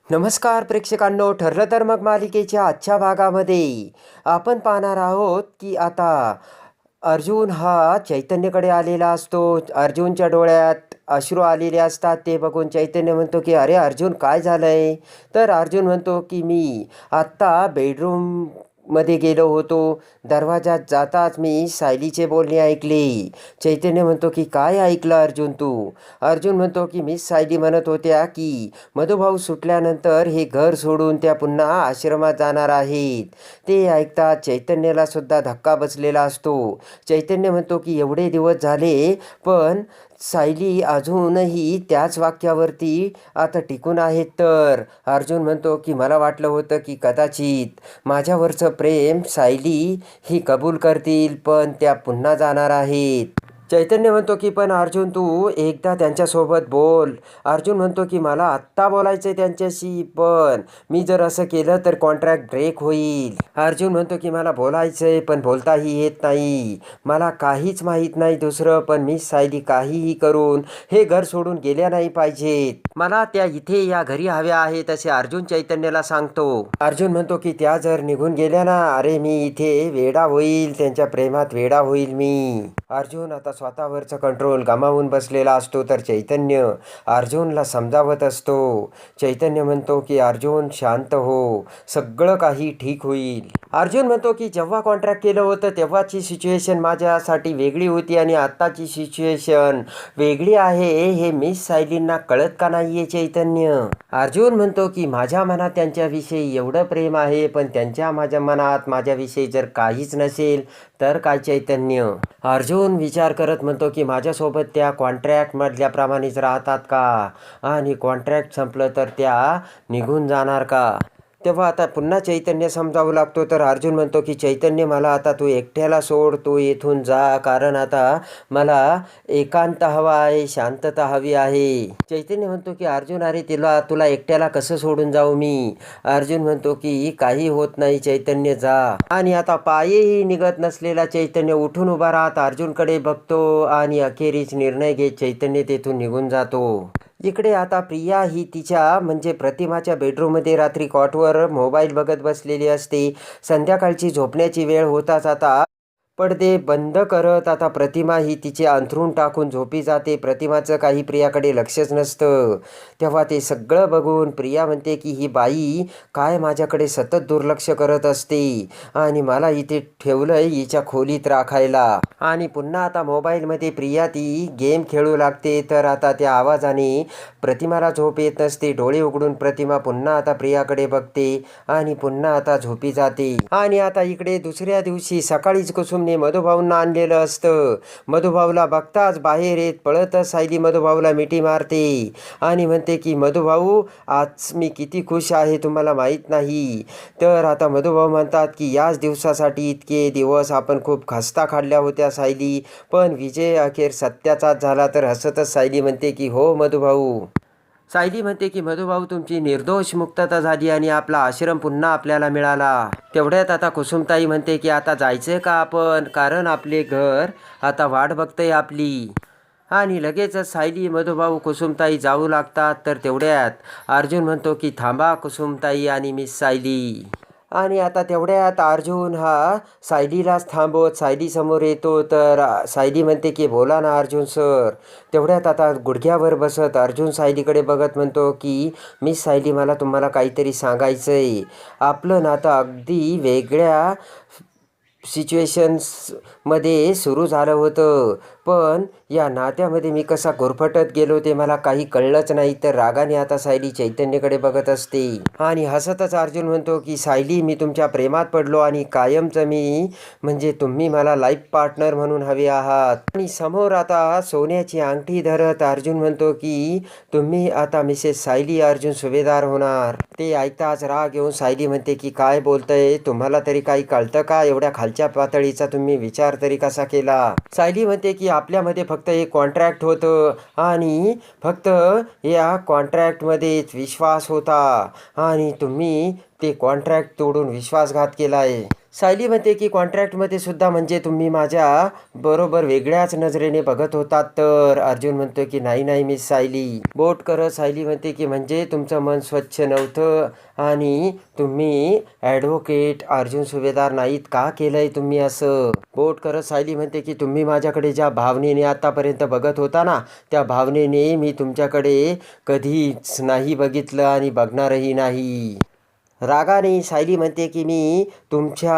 नमस्कार प्रेक्षकांनो, ठरलं तर मग मालिकेच्या आजच्या भागामध्ये आपण पाहणार आहोत की आता अर्जुन हा चैतन्यकडे आलेला असतो. अर्जुनच्या डोळ्यात अश्रू आलेले असतात. ते बघून चैतन्य म्हणतो की अरे अर्जुन, काय झालंय? तर अर्जुन म्हणतो की मी आत्ता बेडरूममध्ये गेलो होतो. दरवाजात जाताच मी सायलीचे बोलणे ऐकले. चैतन्य म्हणतो की काय ऐकलं अर्जुन तू? अर्जुन म्हणतो की मिस सायली म्हणत होत्या की मधुभाऊ सुटल्यानंतर हे घर सोडून त्या पुन्हा आश्रमात जाणार आहेत. ते ऐकतात चैतन्याला सुद्धा धक्का बसलेला असतो. चैतन्य म्हणतो की एवढे दिवस झाले पण सायली अजूनही त्याच वाक्यावरती आता टिकून आहेत. तर अर्जुन म्हणतो की मला वाटलं होतं की कदाचित माझ्यावरचं प्रेम सायली ही कबूल करतील, पण त्या पुन्हा जाणार आहेत. चैतन्य म्हणतो की पण अर्जुन, तू एकदा त्यांच्यासोबत बोल. अर्जुन म्हणतो की मला आत्ता बोलायचं आहे त्यांच्याशी, पण मी जर असं केलं तर कॉन्ट्रॅक्ट ब्रेक होईल. अर्जुन म्हणतो की मला बोलायचं आहे पण बोलताही येत नाही. मला काहीच माहीत नाही दुसरं, पण मी सायली काहीही करून हे घर सोडून गेल्या नाही पाहिजेत. मला त्या इथे या घरी हव्या आहेत असे अर्जुन चैतन्याला सांगतो. अर्जुन म्हणतो की त्या जर निघून गेल्या ना, अरे मी इथे वेडा होईल, त्यांच्या प्रेमात वेडा होईल मी. अर्जुन आता स्वतःवरचं कंट्रोल गमावून बसलेला असतो. तर चैतन्य अर्जुनला समजावत असतो. चैतन्य म्हणतो की अर्जुन शांत हो, सगळं काही ठीक होईल. अर्जुन म्हणतो की जेव्हा कॉन्ट्रॅक्ट केलं होतं तेव्हाची सिच्युएशन माझ्यासाठी वेगळी होती आणि आत्ताची सिच्युएशन वेगळी आहे, हे मिस सायलींना कळत का नाहीये चैतन्य? अर्जुन म्हणतो की माझ्या मनात त्यांच्याविषयी एवढं प्रेम आहे, पण त्यांच्या माझ्या मनात माझ्याविषयी जर काहीच नसेल तर काय चैतन्य? अर्जुन विचार करत म्हणतो की माझ्यासोबत त्या कॉन्ट्रॅक्टमधल्याप्रमाणेच राहतात का? आणि कॉन्ट्रॅक्ट संपलं तर त्या निघून जाणार का? तेव्हा आता पुन्हा चैतन्य समजावू लागतो. तर अर्जुन म्हणतो की चैतन्य, मला आता तू एकट्याला सोड, तू येथून जा, कारण आता मला एकांत हवा आहे, शांतता हवी आहे. चैतन्य म्हणतो की अर्जुन, अरे तुला एकट्याला कसं सोडून जाऊ मी? अर्जुन म्हणतो की काही होत नाही चैतन्य, जा. आणि आता पायही निघत नसलेला चैतन्य उठून उभा राहत अर्जुनकडे बघतो आणि अखेरीस निर्णय घेत चैतन्य तेथून निघून जातो. इकडे आता प्रिया ही तिच्या म्हणजे प्रतिमाच्या बेडरूममध्ये रात्री कॉटवर मोबाईल बघत बसलेली असते. संध्याकाळची झोपण्याची वेळ होताच आता पडदे बंद करत आता प्रतिमा ही तिचे अंथरूण टाकून झोपी जाते. प्रतिमाचं काही प्रियाकडे लक्षच नसतं. तेव्हा ते सगळं बघून प्रिया म्हणते की ही बाई काय माझ्याकडे सतत दुर्लक्ष करत असते आणि मला इथे ठेवलंय हिच्या खोलीत राखायला. आणि पुन्हा आता मोबाईलमध्ये प्रिया ती गेम खेळू लागते. तर आता त्या आवाजाने प्रतिमाला झोप येत नसते. डोळे उघडून प्रतिमा पुन्हा आता प्रियाकडे बघते आणि पुन्हा आता झोपी जाते. आणि आता इकडे दुसऱ्या दिवशी सकाळीच कुसुमने मधुभाऊंना आणलेलं असतं. मधुभाऊला बघताच बाहेर येत पळतच सायली मधुभाऊला मिठी मारते आणि म्हणते की मधुभाऊ, आज मी किती खुश आहे तुम्हाला माहीत नाही. तर आता मधुभाऊ म्हणतात की याच दिवसासाठी इतके दिवस आपण खूप खस्ता काढल्या होत्या सायली, पण विजय अखेर सत्याचाच झाला. तर हसतच सायली म्हणते की हो मधुभाऊ. सायली म्हणते की मधुभाऊ, तुमची निर्दोष मुक्तता झाली आणि आपला आश्रम पुन्हा आपल्याला मिळाला. तेवढ्यात आता कुसुमताई म्हणते की आता जायचंय का आपण, कारण आपले घर आता वाट बघतंय आपली. आणि लगेचच सायली, मधुभाऊ, कुसुमताई जाऊ लागतात. तर तेवढ्यात अर्जुन म्हणतो की थांबा कुसुमताई आणि मिस सायली. आणि आता तेवढ्यात अर्जुन हा सायलीलाच थांबवत सायलीसमोर येतो. तर सायली म्हणते की बोला ना अर्जुन सर. तेवढ्यात आता गुडघ्यावर बसत अर्जुन सायलीकडे बघत म्हणतो की मिस सायली, मला तुम्हाला काहीतरी सांगायचं आहे. आपलं नातं अगदी वेगळ्या सिच्युएशन्समध्ये सुरू झालं होतं, पण या नात्यामध्ये मी कसा गुरफटत गेलो ते मला काही कळलंच नाही. तर रागाने आता सायली चैतन्यकडे बघत असते आणि हसतच अर्जुन म्हणतो की सायली, मी तुमच्या प्रेमात पडलो आणि कायमचं मी म्हणजे तुम्ही मला लाईफ पार्टनर म्हणून हवे आहात. आणि समोर आता सोन्याची अंगठी धरत अर्जुन म्हणतो की तुम्ही आता मिसेस सायली अर्जुन सुभेदार होणार. ते ऐकताच राग येऊन सायली म्हणते की काय बोलतंय, तुम्हाला तरी काही कळतं का? एवढ्या खालच्या पातळीचा तुम्ही विचार तरी कसा केला? सायली म्हणते की आपल्यामध्ये फक्त एक कॉन्ट्रॅक्ट होतं आणि फक्त या कॉन्ट्रॅक्टमध्येच विश्वास होता आणि तुम्ही ते कॉन्ट्रॅक्ट तोडून विश्वासघात केला आहे. सायली म्हणते की कॉन्ट्रॅक्टमध्ये सुद्धा म्हणजे तुम्ही माझ्या बरोबर वेगळ्याच नजरेने बघत होतात. तर अर्जुन म्हणतो की नाही नाही मिस सायली. बोट करत सायली म्हणते की म्हणजे तुमचं मन स्वच्छ नव्हतं आणि तुम्ही ॲडव्होकेट अर्जुन सुभेदार नाहीत का केलंय तुम्ही असं. बोट करत सायली म्हणते की तुम्ही माझ्याकडे ज्या भावनेने आतापर्यंत बघत होता ना, त्या भावनेने मी तुमच्याकडे कधीच नाही बघितलं आणि बघणारही नाही. रागाने सायली म्हणते की मी तुमच्या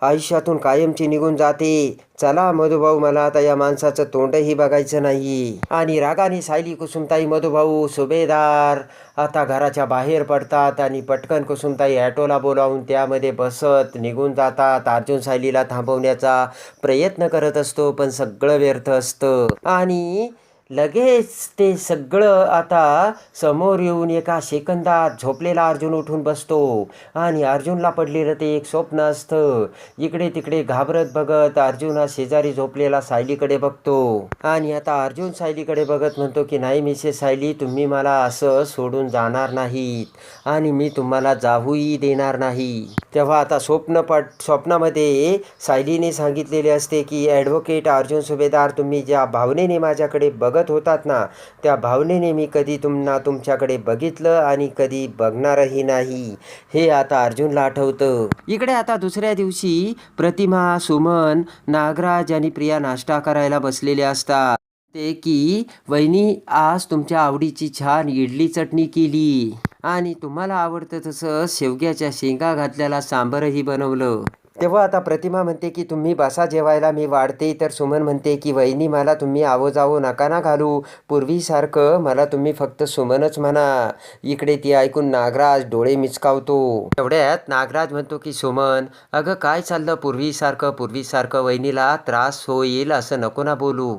आयुष्यातून कायमची निघून जाते. चला मधुभाऊ, मला आता या माणसाचं तोंडही बघायचं नाही. आणि रागाने सायली, कुसुमताई, मधुभाऊ, सुभेदार आता घराच्या बाहेर पडतात आणि पटकन कुसुमताई ॲटोला बोलावून त्यामध्ये बसत निघून जातात. अर्जुन सायलीला थांबवण्याचा प्रयत्न करत असतो पण सगळं व्यर्थ असतं. आणि लगेच ते सगळं आता समोर येऊन एका सेकंदात झोपलेला अर्जुन उठून बसतो आणि अर्जुनला पडलेलं ते एक स्वप्न असतं. इकडे तिकडे घाबरत बघत अर्जुन हा शेजारी झोपलेला सायलीकडे बघतो आणि आता अर्जुन सायलीकडे बघत म्हणतो की नाही मिसेस सायली, तुम्ही मला असं सोडून जाणार नाहीत आणि मी तुम्हाला जाऊही देणार नाही. तेव्हा आता स्वप्नामध्ये सायलीने सांगितलेले असते की ॲडव्होकेट अर्जुन सुभेदार, तुम्ही ज्या भावनेने माझ्याकडे बघत होतात ना, त्या भावनेने मी कधी तुमच्याकडे बघितलं आणि कधी बघणारही नाही. हे आता अर्जुनला आठवतं. इकडे आता दुसऱ्या दिवशी प्रतिमा, सुमन, नागराज आणि प्रिया नाश्ता करायला बसलेले असतात. ते की वहिनी, आज तुमच्या आवडीची छान इडली चटणी केली आणि तुम्हाला आवडतं तसं शेवग्याच्या शेंगा घातल्याला सांबरही बनवलं. तेव्हा आता प्रतिमा म्हणते की तुम्ही बसा जेवायला, मी वाढते. तर सुमन म्हणते की वहिनी, मला तुम्ही आવો जावो नका ना घालू, पूर्वीसारखं मला तुम्ही फक्त सुमनच म्हणा. इकडे ती ऐकून नागराज डोळे मिचकावतो. तेवढ्यात नागराज म्हणतो की सुमन, अगं काय चाललं पूर्वीसारखं वहिनीला त्रास होईल असं नको ना बोलू.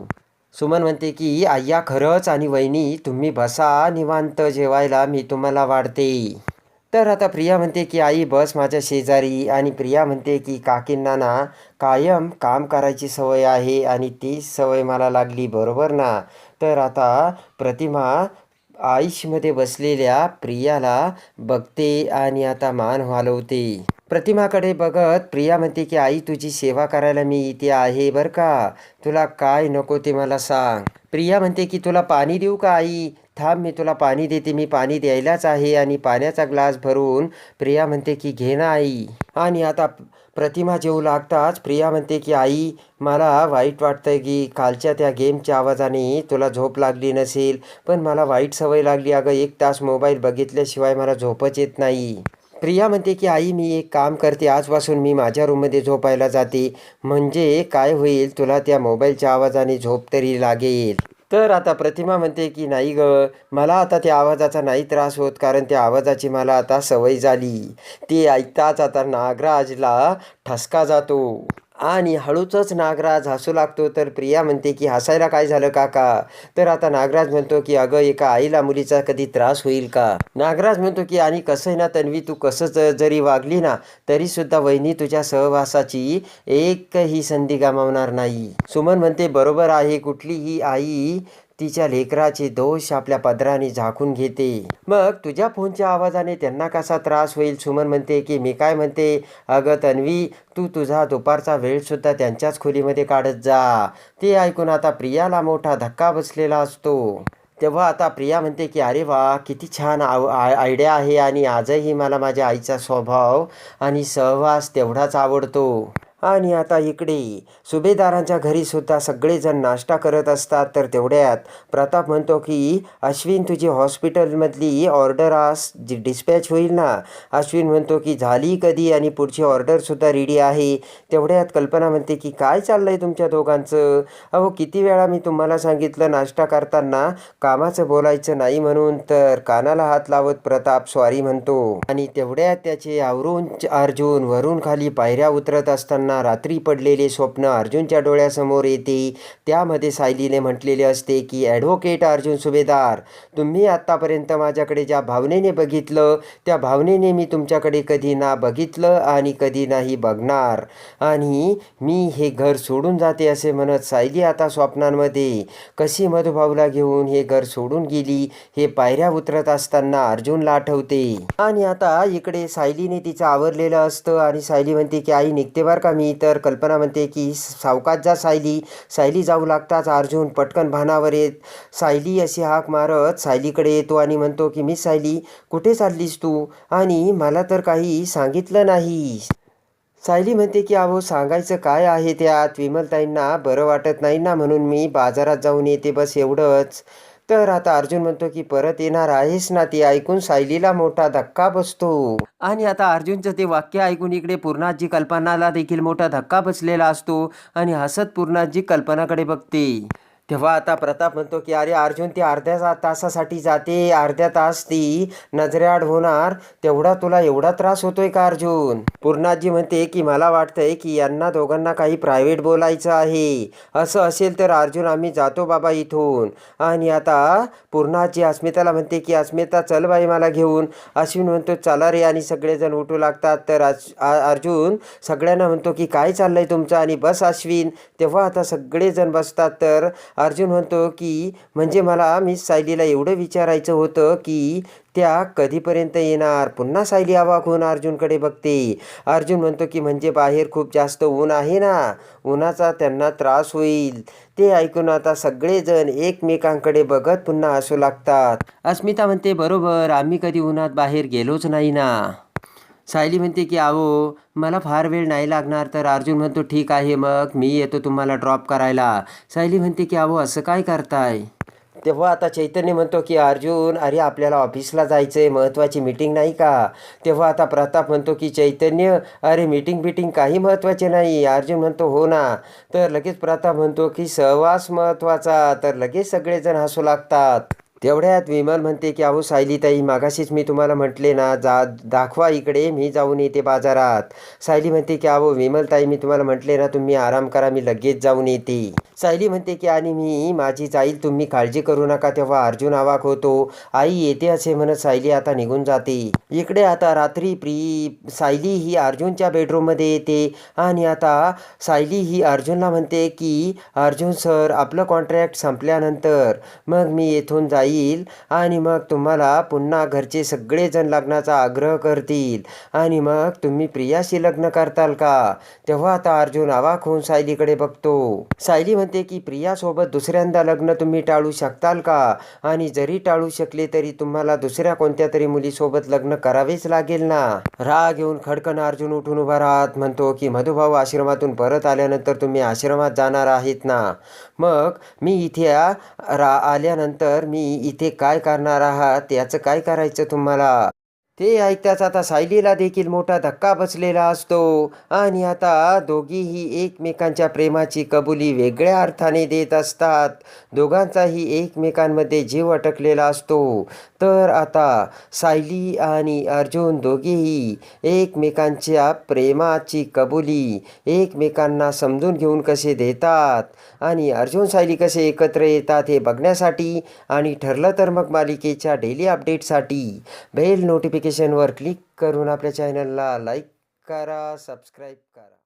सुमन म्हणते की आय्या खरंच, आणि वहिनी तुम्ही बसा निवांत जेवायला, मी तुम्हाला वाढते. तर आता प्रिया म्हणते की आई बस माझ्या शेजारी. आणि प्रिया म्हणते की काकींना ना कायम काम करायची सवय आहे आणि ती सवय मला लागली, बरोबर ना. तर आता प्रतिमा आईशमध्ये बसलेल्या प्रियाला बघते आणि आता मान हलवते. प्रतिमाकडे बघत प्रिया म्हणते की आई तुझी सेवा करायला मी इथे आहे बरं का, तुला काय नको ते मला सांग. प्रिया म्हणते की तुला पाणी देऊ का आई, थांब मी तुला पाणी देते, मी पाणी द्यायलाच आहे. आणि पाण्याचा ग्लास भरून प्रिया म्हणते की घे ना आई. आणि आता प्रतिमा जेवू लागताच प्रिया म्हणते की आई मला वाईट वाटतंय की कालच्या त्या गेमच्या आवाजाने तुला झोप लागली नसेल, पण मला वाईट सवय लागली अगं, 1 तास मोबाईल बघितल्याशिवाय मला झोपच येत नाही. प्रिया म्हणते की आई मी एक काम करते, आजपासून मी माझ्या रूममध्ये झोपायला जाते, म्हणजे काय होईल तुला त्या मोबाईलच्या आवाजाने झोप तरी लागेल. तर आता प्रतिमा म्हणते की नाही गं, मला आता त्या आवाजाचा नाही त्रास होत, कारण त्या आवाजाची मला आता सवय झाली. ते ऐकताच आता नागराजला ठसका जातो आणि हळूच नागराज हसू लागतो. तर प्रिया म्हणते की हसायला काय झालं काका. तर आता नागराज म्हणतो की अगं, एका आईला मुलीचा कधी त्रास होईल का. नागराज म्हणतो की आणि कसं आहे ना तन्वी, तू कसं जरी वागली ना तरीसुद्धा वहिनी तुझ्या सहवासाची एकही संधी गमावणार नाही. सुमन म्हणते बरोबर आहे, कुठलीही आई तिच्या लेकराचे दोष आपल्या पदराने झाकून घेते, मग तुझ्या फोनच्या आवाजाने त्यांना कसा त्रास होईल. सुमन म्हणते की मी काय म्हणते, अगं तन्वी, तू तुझा दुपारचा वेळसुद्धा त्यांच्याच खोलीमध्ये काढत जा. ते ऐकून आता प्रियाला मोठा धक्का बसलेला असतो. तेव्हा आता प्रिया म्हणते की अरे वा, किती छान आयडिया आहे आणि आजही मला माझ्या आईचा स्वभाव आणि सहवास तेवढाच आवडतो. आणि आता इकडे सुभेदारांच्या घरीसुद्धा सगळेजण नाश्ता करत असतात. तर तेवढ्यात प्रताप म्हणतो की अश्विन, तुझी हॉस्पिटलमधली ऑर्डर आज डिस्पॅच होईल ना. अश्विन म्हणतो की झाली कधी आणि पुढची ऑर्डरसुद्धा रेडी आहे. तेवढ्यात कल्पना म्हणते की काय चाललं आहे तुमच्या दोघांचं, अहो किती वेळा मी तुम्हाला सांगितलं नाश्ता करताना कामाचं बोलायचं नाही म्हणून. तर कानाला हात लावत प्रताप सॉरी म्हणतो आणि तेवढ्यात त्याचे आवरून अर्जुन वरून खाली पायऱ्या उतरत असताना असताना रात्री पडलेले स्वप्न अर्जुनच्या डोळ्यासमोर येते. त्यामध्ये सायलीने म्हटलेले असते की ॲडव्होकेट अर्जुन सुभेदार, तुम्ही आत्तापर्यंत माझ्याकडे ज्या भावनेने बघितलं त्या भावनेने मी तुमच्याकडे कधी ना बघितलं आणि कधी नाही बघणार, आणि मी हे घर सोडून जाते असे म्हणत सायली आता स्वप्नांमध्ये कशी मधुभाऊला घेऊन हे घर सोडून गेली हे पायऱ्या उतरत असताना अर्जुनला आठवते. आणि आता इकडे सायलीने तिचं आवरलेलं असतं आणि सायली म्हणते की आई निघते बरं का मी. तर कल्पना म्हणते की सावकाश जा सायली. सायली जाऊ लागताच अर्जुन पटकन भानावर येत सायली अशी हाक मारत सायलीकडे येतो आणि म्हणतो की मिस सायली, कुठे चाललीस तू आणि मला तर काही सांगितलं नाही. सायली म्हणते की अहो सांगायचं काय आहे त्यात, विमलताईंना बरं वाटत नाही ना म्हणून मी बाजारात जाऊन येते बस एवढंच. तर आता अर्जुन म्हणतो की परत येणार आहेस ना. ते ऐकून सायलीला मोठा धक्का बसतो आणि आता अर्जुनचं ते वाक्य ऐकून इकडे पूर्णाजी कल्पनाला देखील मोठा धक्का बसलेला असतो आणि हसत पूर्णाजी कल्पनाकडे बघते. तेव्हा आता प्रताप म्हणतो की अरे अर्जुन, ती अर्ध्या तासासाठी जाते, अर्ध्या तास ती नजरेआड होणार, तेवढा तुला एवढा त्रास होतोय का अर्जुन. पूर्णाजी म्हणते की मला वाटतंय की यांना दोघांना काही प्रायव्हेट बोलायचं आहे. असं असेल तर अर्जुन आम्ही जातो बाबा इथून. आणि आता पूर्णाजी अस्मिताला म्हणते की अस्मिता चल बाई मला घेऊन. अश्विन म्हणतो चला रे, आणि सगळेजण उठू लागतात. तर अर्जुन सगळ्यांना म्हणतो की काय चाललंय तुमचं, आणि बस अश्विन. तेव्हा आता सगळेजण बसतात. तर अर्जुन म्हणतो की म्हणजे मला मिस सायलीला एवढं विचारायचं होतं की त्या कधीपर्यंत येणार. पुन्हा सायली अवाक होऊन अर्जुनकडे बघते. अर्जुन म्हणतो की म्हणजे बाहेर खूप जास्त ऊन आहे ना, उन्हाचा त्यांना त्रास होईल. ते ऐकून आता सगळेजण एकमेकांकडे बघत पुन्हा हसू लागतात. अस्मिता म्हणते बरोबर, आम्ही कधी उन्हात बाहेर गेलोच नाही ना. सायली म्हणते की अहो मला फार वेळ नाही लागणार. तर अर्जुन म्हणतो ठीक आहे, मग मी येतो तुम्हाला ड्रॉप करायला. सायली म्हणते की अहो असं काय करताय. तेव्हा आता चैतन्य म्हणतो की अर्जुन अरे आपल्याला ऑफिसला जायचं आहे, महत्त्वाची मीटिंग नाही का. तेव्हा आता प्रताप म्हणतो की चैतन्य अरे मीटिंग काही महत्त्वाचे नाही. अर्जुन म्हणतो हो ना. तर लगेच प्रताप म्हणतो की सहवास महत्त्वाचा. तर लगेच सगळेजण हसू लागतात. तेवढ्यात विमल म्हणते की अहो सायलीताई, मागाशीच मी तुम्हाला म्हटले ना दाखवा इकडे, मी जाऊन येते बाजारात. सायली म्हणते की अहो विमलताई, मी तुम्हाला म्हटले ना तुम्ही आराम करा, मी लगेच जाऊन येते. सायली म्हणते की आणि मी माझी जाईल, तुम्ही काळजी करू नका. तेव्हा अर्जुन अवाक होतो. आई येते असे म्हणत सायली आता निघून जाते. इकडे आता रात्री सायली ही अर्जुनच्या बेडरूममध्ये येते आणि आता सायली ही अर्जुनला म्हणते की अर्जुन सर, आपलं कॉन्ट्रॅक्ट संपल्यानंतर मग मी येथून जाईल आणि मग तुम्हाला पुन्हा घरचे सगळेजण लग्नाचा आग्रह करतील आणि मग तुम्ही प्रियाशी लग्न करताल का. तेव्हा आता अर्जुन अवाक होऊन सायलीकडे बघतो. सायली म्हणते की प्रियासोबत दुसऱ्यांदा लग्न तुम्ही टाळू शकताल का, आणि जरी टाळू शकले तरी तुम्हाला दुसऱ्या कोणत्या तरी मुलीसोबत लग्न करावेच लागेल ना. राग येऊन खडकन अर्जुन उठून उभा राहत म्हणतो की मधुभाऊ आश्रमातून परत आल्यानंतर तुम्ही आश्रमात जाणार आहेत ना, मग मी इथे आल्यानंतर मी इथे काय करणार आहात याचं काय करायचं तुम्हाला. ते ऐकताच आता सायलीला देखील मोठा धक्का बसलेला असतो आणि आता दोघीही एकमेकांच्या प्रेमाची कबुली वेगळ्या अर्थाने देत असतात. दोघांचाही एकमेकांमध्ये जीव अटकलेला असतो. तर आता सायली आणि अर्जुन दोघेही एकमेकांच्या प्रेमाची कबुली एकमेकांना समजून घेऊन कसे देतात आणि अर्जुन सायली कसे एकत्र येतात हे बघण्यासाठी आणि ठरलं तर मग मालिकेच्या डेली अपडेटसाठी बेल नोटिफिकेशनवर क्लिक करून आपल्या चॅनलला लाईक करा, सबस्क्राईब करा.